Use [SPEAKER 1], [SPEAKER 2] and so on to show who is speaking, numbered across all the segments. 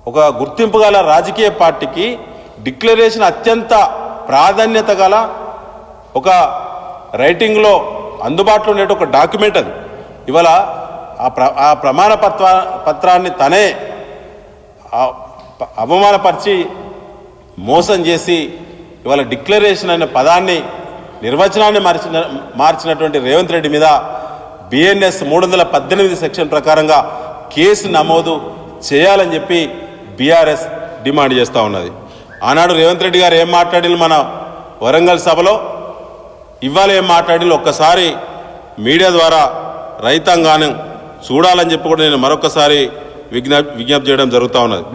[SPEAKER 1] ఒక గుర్తింపు గల రాజకీయ పార్టీకి డిక్లరేషన్ అత్యంత ప్రాధాన్యత గల ఒక రైటింగ్లో అందుబాటులో ఉండే ఒక డాక్యుమెంట్ అది. ఇవాళ ఆ ప్రమాణ పత్రాన్ని తనే అవమానపరిచి మోసం చేసి ఇవాళ డిక్లరేషన్ అనే పదాన్ని నిర్వచనాన్ని మార్చినటువంటి రేవంత్ రెడ్డి మీద బిఎన్ఎస్ 318 సెక్షన్ ప్రకారంగా కేసు నమోదు చేయాలని చెప్పి బీఆర్ఎస్ డిమాండ్ చేస్తూ ఉన్నది. ఆనాడు రేవంత్ రెడ్డి గారు ఏం మాట్లాడిన మన వరంగల్ సభలో, ఇవాళ ఏం మాట్లాడిన ఒక్కసారి మీడియా ద్వారా రైతాంగాన్ని చూడాలని చెప్పి కూడా నేను మరొకసారి విజ్ఞప్తి చేయడం జరుగుతూ ఉన్నది.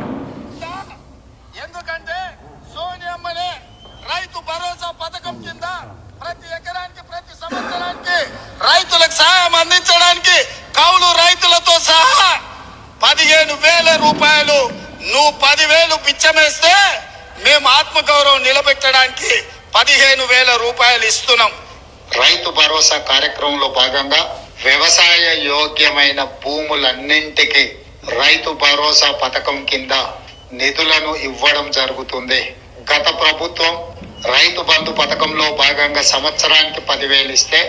[SPEAKER 2] ఎందుకంటే సోనియమ్మనే రైతు భరోసా పథకం కింద ప్రతి ఎకరానికి ప్రతి సంవత్సరానికి రైతులకు సహాయం అందించడానికి కౌలు రైతులతో సహా 15,000 రూపాయలు, నువ్వు 10,000 పిచ్చమేస్తే మేము ఆత్మగౌరవం నిలబెట్టడానికి 15,000 రూపాయలు ఇస్తున్నాం.
[SPEAKER 3] రైతు భరోసా కార్యక్రమంలో భాగంగా వ్యవసాయ యోగ్యమైన భూములన్నింటికి రైతు భరోసా పథకం కింద నిధులను ఇవ్వడం జరుగుతుంది. గత ప్రభుత్వం రైతు బంధు పథకంలో భాగంగా సంవత్సరానికి 10,000 ఇస్తే,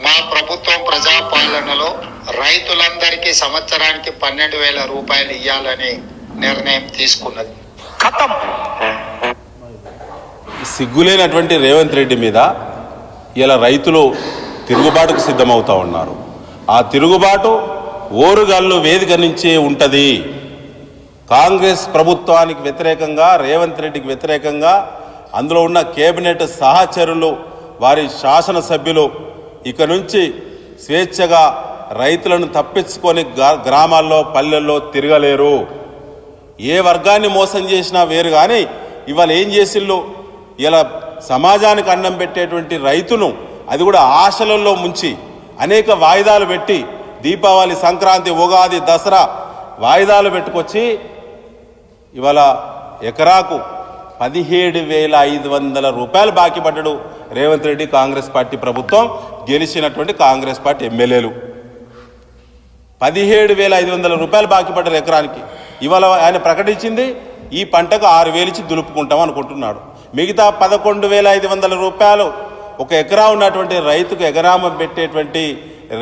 [SPEAKER 3] మా ప్రభుత్వం ప్రజాపాలనలో రైతులందరికీ సంవత్సరానికి 12,000 రూపాయలు ఇవ్వాలని నిర్ణయం తీసుకున్నది.
[SPEAKER 2] ఖతం.
[SPEAKER 1] సిగ్గులేనటువంటి రేవంత్ రెడ్డి మీద ఇలా రైతులు తిరుగుబాటుకు సిద్ధమవుతూ ఉన్నారు. ఆ తిరుగుబాటు ఓరుగల్లు వేదిక నుంచే ఉంటుంది. కాంగ్రెస్ ప్రభుత్వానికి వ్యతిరేకంగా, రేవంత్ రెడ్డికి వ్యతిరేకంగా అందులో ఉన్న కేబినెట్ సహచరులు, వారి శాసనసభ్యులు ఇక నుంచి స్వేచ్ఛగా రైతులను తప్పించుకొని గ్రామాల్లో పల్లెల్లో తిరగలేరు. ఏ వర్గాన్ని మోసం చేసినా వేరు. కానీ ఇవాళ ఏం చేసిళ్ళు, ఇలా సమాజానికి అన్నం పెట్టేటువంటి రైతును అది కూడా ఆశలలో ముంచి అనేక వాయిదాలు పెట్టి, దీపావళి, సంక్రాంతి, ఉగాది, దసరా వాయిదాలు పెట్టుకొచ్చి ఇవాళ ఎకరాకు 17,500 రూపాయలు బాకీ పడ్డాడు రేవంత్ రెడ్డి. కాంగ్రెస్ పార్టీ ప్రభుత్వం గెలిచినటువంటి కాంగ్రెస్ పార్టీ ఎమ్మెల్యేలు 17,500 రూపాయలు బాకీ పడ్డారు ఎకరానికి. ఇవాళ ఆయన ప్రకటించింది ఈ పంటకు 6,000 ఇచ్చి దులుపుకుంటాం అనుకుంటున్నాడు. మిగతా 11,500 రూపాయలు ఒక ఎకరా ఉన్నటువంటి రైతుకు ఎకరామం పెట్టేటువంటి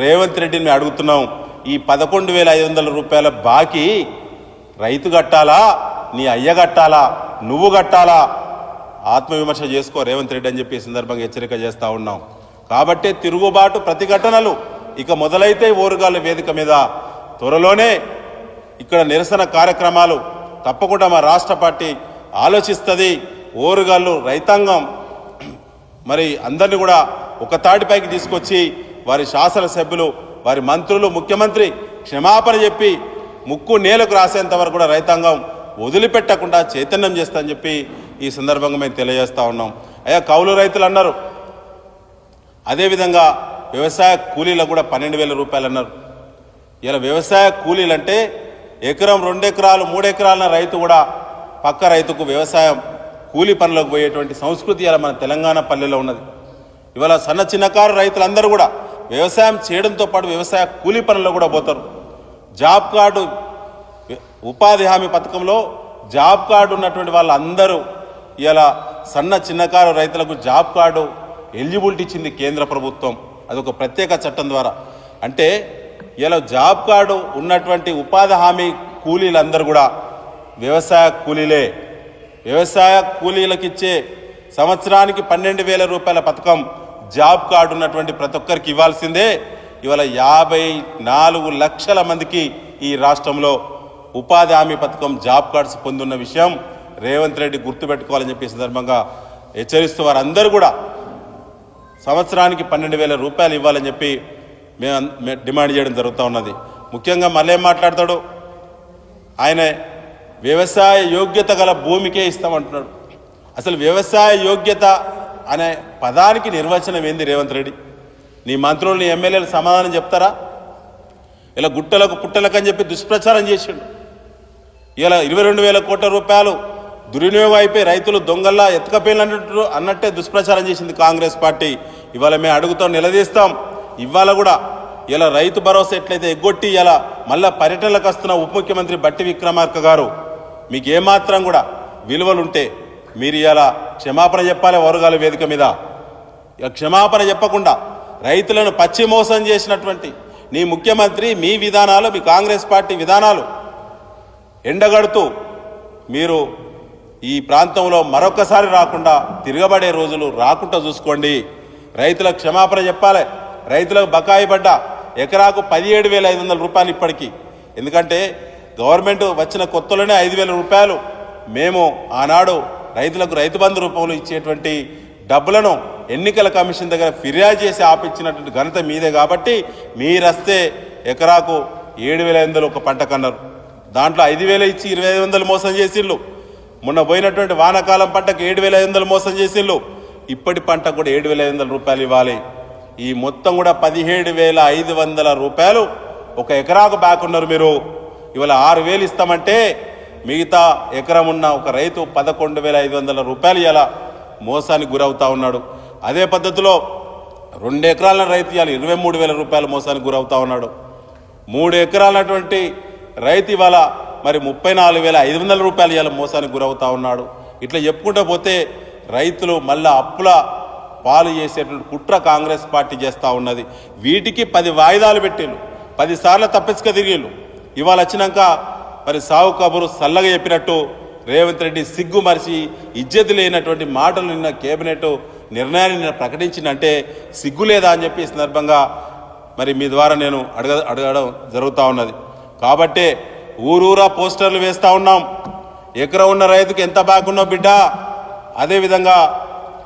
[SPEAKER 1] రేవంత్ రెడ్డిని అడుగుతున్నాం. ఈ 11,500 రూపాయల బాకీ రైతు కట్టాలా, నీ అయ్య కట్టాలా, నువ్వు కట్టాలా? ఆత్మవిమర్శ చేసుకో రేవంత్ రెడ్డి అని చెప్పి సందర్భంగా హెచ్చరిక చేస్తూ ఉన్నాం. కాబట్టే తిరుగుబాటు ప్రతిఘటనలు ఇక మొదలైతే ఓరుగాళ్ళ వేదిక మీద త్వరలోనే ఇక్కడ నిరసన కార్యక్రమాలు తప్పకుండా మా రాష్ట్ర పార్టీ ఆలోచిస్తుంది. ఓరుగాళ్ళు రైతాంగం మరి అందరినీ కూడా ఒక తాటిపైకి తీసుకొచ్చి వారి శాసనసభ్యులు, వారి మంత్రులు, ముఖ్యమంత్రి క్షమాపణ చెప్పి ముక్కు నేలకు రాసేంత వరకు కూడా రైతాంగం వదిలిపెట్టకుండా చైతన్యం చేస్తామని చెప్పి ఈ సందర్భంగా మేము తెలియజేస్తూ ఉన్నాం. అయ్యా కౌలు రైతులు అన్నారు, అదేవిధంగా వ్యవసాయ కూలీలకు కూడా 12,000 రూపాయలు అన్నారు. ఇలా వ్యవసాయ కూలీలు అంటే ఎకరం, 2 ఎకరాలు, 3 ఎకరాల రైతు కూడా పక్క రైతుకు వ్యవసాయం కూలీ పనులకు పోయేటువంటి సంస్కృతి ఇలా మన తెలంగాణ పల్లెలో ఉన్నది. ఇవాళ సన్న చిన్నకారు రైతులందరూ కూడా వ్యవసాయం చేయడంతో పాటు వ్యవసాయ కూలీ పనుల్లో కూడా పోతారు. జాబ్ కార్డు, ఉపాధి హామీ పథకంలో జాబ్ కార్డు ఉన్నటువంటి వాళ్ళందరూ ఇలా సన్న చిన్నకారు రైతులకు జాబ్ కార్డు ఎలిజిబిలిటీ ఇచ్చింది కేంద్ర ప్రభుత్వం. అదొక ప్రత్యేక చట్టం ద్వారా. అంటే ఇలా జాబ్ కార్డు ఉన్నటువంటి ఉపాధి హామీ కూలీలందరూ కూడా వ్యవసాయ కూలీలే. వ్యవసాయ కూలీలకు ఇచ్చే సంవత్సరానికి 12,000 రూపాయల పథకం జాబ్ కార్డు ఉన్నటువంటి ప్రతి ఒక్కరికి ఇవ్వాల్సిందే. ఇవాళ 54 లక్షల మందికి ఈ రాష్ట్రంలో ఉపాధి హామీ పథకం జాబ్ కార్డ్స్ పొందున్న విషయం రేవంత్ రెడ్డి గుర్తుపెట్టుకోవాలని చెప్పి సందర్భంగా హెచ్చరిస్తూ వారందరూ కూడా సంవత్సరానికి 12,000 రూపాయలు ఇవ్వాలని చెప్పి మేము డిమాండ్ చేయడం జరుగుతూ ఉన్నది. ముఖ్యంగా మళ్ళీ ఏం మాట్లాడతాడు ఆయన, వ్యవసాయ యోగ్యత గల భూమికే ఇస్తామంటున్నాడు. అసలు వ్యవసాయ యోగ్యత అనే పదానికి నిర్వచనం ఏంది రేవంత్ రెడ్డి? నీ మంత్రులు, నీ ఎమ్మెల్యేలు సమాధానం చెప్తారా? ఇలా గుట్టలకు పుట్టలకు అని చెప్పి దుష్ప్రచారం చేసిండు. ఇలా 22,000 కోట్ల రూపాయలు దుర్వినియోగం అయిపోయి రైతులు దొంగల్లా ఎత్తుకపోయినట్టు అన్నట్టే దుష్ప్రచారం చేసింది కాంగ్రెస్ పార్టీ. ఇవాళ మేము అడుగుతాం, నిలదీస్తాం. ఇవాళ కూడా ఇలా రైతు భరోసా ఎట్లయితే ఎగ్గొట్టి ఇలా మళ్ళా పర్యటనలకు వస్తున్న ఉప ముఖ్యమంత్రి బట్టి విక్రమార్క గారు మీకు ఏమాత్రం కూడా విలువలుంటే మీరు ఇలా క్షమాపణ చెప్పాలి వరగాల వేదిక మీద. క్షమాపణ చెప్పకుండా రైతులను పచ్చి మోసం చేసినటువంటి నీ ముఖ్యమంత్రి మీ విధానాలు, మీ కాంగ్రెస్ పార్టీ విధానాలు ఎండగడుతూ మీరు ఈ ప్రాంతంలో మరొకసారి రాకుండా తిరగబడే రోజులు రాకుండా చూసుకోండి. రైతులకు క్షమాపణ చెప్పాలి. రైతులకు బకాయి పడ్డ ఎకరాకు 17,500 రూపాయలు ఇప్పటికీ. ఎందుకంటే గవర్నమెంట్ వచ్చిన కొత్తలోనే 5,000 రూపాయలు మేము ఆనాడు రైతులకు రైతు బంధు రూపంలో ఇచ్చేటువంటి డబ్బులను ఎన్నికల కమిషన్ దగ్గర ఫిర్యాదు చేసి ఆపించినటువంటి ఘనత మీదే. కాబట్టి మీరస్తే ఎకరాకు 7,500 ఒక పంట కన్నారు. దాంట్లో 5,000 ఇచ్చి 2,500 మోసం చేసిళ్ళు. మొన్న పోయినటువంటి వానాకాలం పంటకు 7,500 మోసం చేసిళ్ళు. ఇప్పటి పంటకు కూడా 7,500 రూపాయలు ఇవ్వాలి. ఈ మొత్తం కూడా 17,500 రూపాయలు ఒక ఎకరాకు బ్యాక్ ఉన్నారు మీరు. ఇవాళ 6,000 ఇస్తామంటే మిగతా ఎకరం ఉన్న ఒక రైతు 11,500 రూపాయలు ఇలా మోసానికి గురవుతా ఉన్నాడు. అదే పద్ధతిలో 2 ఎకరాల రైతు ఇవాళ 23,000 రూపాయలు మోసానికి గురవుతా ఉన్నాడు. 3 ఎకరాలటువంటి రైతు ఇవాళ మరి 34,500 రూపాయలు ఇవాళ మోసానికి గురవుతా ఉన్నాడు. ఇట్లా చెప్పుకుంటూ పోతే రైతులు మళ్ళా అప్పుల పాలు చేసేటువంటి కుట్ర కాంగ్రెస్ పార్టీ చేస్తూ ఉన్నది. వీటికి 10 వాయిదాలు పెట్టిళ్ళు, 10 సార్లు తప్పించుక తిరిగిళ్ళు. ఇవాళ వచ్చినాక మరి సావు కబురు సల్లగా చెప్పినట్టు రేవంత్ రెడ్డి సిగ్గు మరిచి ఇజ్జత్ లేనటువంటి మాటలు నిన్న కేబినెట్ నిర్ణయాన్ని నిన్న ప్రకటించిందంటే సిగ్గు లేదా అని చెప్పి ఈ సందర్భంగా మరి మీ ద్వారా నేను అడగడం జరుగుతూ ఉన్నది. కాబట్టే ఊరూరా పోస్టర్లు వేస్తూ ఉన్నాం. ఎకరం ఉన్న రైతుకి ఎంత బాగున్నావు బిడ్డ, అదేవిధంగా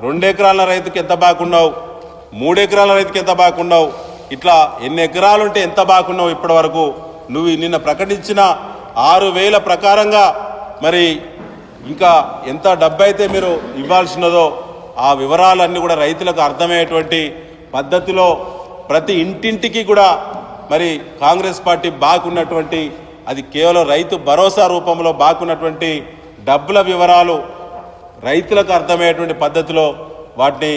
[SPEAKER 1] 2 ఎకరాల రైతుకి ఎంత బాగున్నావు, 3 ఎకరాల రైతుకి ఎంత బాగున్నావు, ఇట్లా ఎన్ని ఎకరాలు ఉంటే ఎంత బాగున్నావు ఇప్పటి వరకు. నువ్వు నిన్న ప్రకటించిన 6,000 ప్రకారంగా మరి ఇంకా ఎంత డబ్బు అయితే మీరు ఇవ్వాల్సినదో ఆ వివరాలన్నీ కూడా రైతులకు అర్థమయ్యేటువంటి పద్ధతిలో ప్రతి ఇంటింటికి కూడా మరి కాంగ్రెస్ పార్టీ బాగున్నటువంటి అది కేవలం రైతు భరోసా రూపంలో బాగున్నటువంటి డబ్బుల వివరాలు రైతులకు అర్థమయ్యేటువంటి పద్ధతిలో వాటిని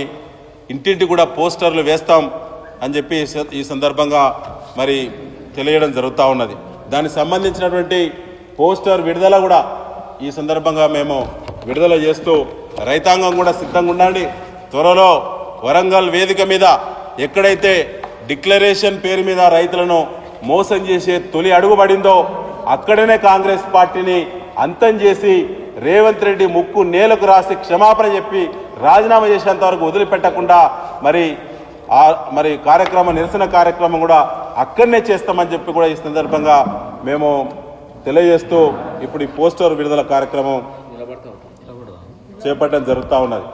[SPEAKER 1] ఇంటింటి కూడా పోస్టర్లు వేస్తాం అని చెప్పి ఈ సందర్భంగా మరి తెలియడం జరుగుతూ ఉన్నది. దానికి సంబంధించినటువంటి పోస్టర్ విడుదల కూడా ఈ సందర్భంగా మేము విడుదల చేస్తూ రైతాంగం కూడా సిద్ధంగా ఉండండి. త్వరలో వరంగల్ వేదిక మీద ఎక్కడైతే డిక్లరేషన్ పేరు మీద రైతులను మోసం చేసే తొలి అడుగు పడిందో అక్కడనే కాంగ్రెస్ పార్టీని అంతం చేసి రేవంత్ రెడ్డి ముక్కు నేలకు రాసి క్షమాపణ చెప్పి రాజీనామా చేసేంత వరకు వదిలిపెట్టకుండా మరి నిరసన కార్యక్రమం కూడా అక్కడనే చేస్తామని చెప్పి కూడా ఈ సందర్భంగా మేము తెలియజేస్తూ ఇప్పుడు ఈ పోస్టర్ విడుదల కార్యక్రమం చేపట్టడం జరుగుతూ ఉన్నది.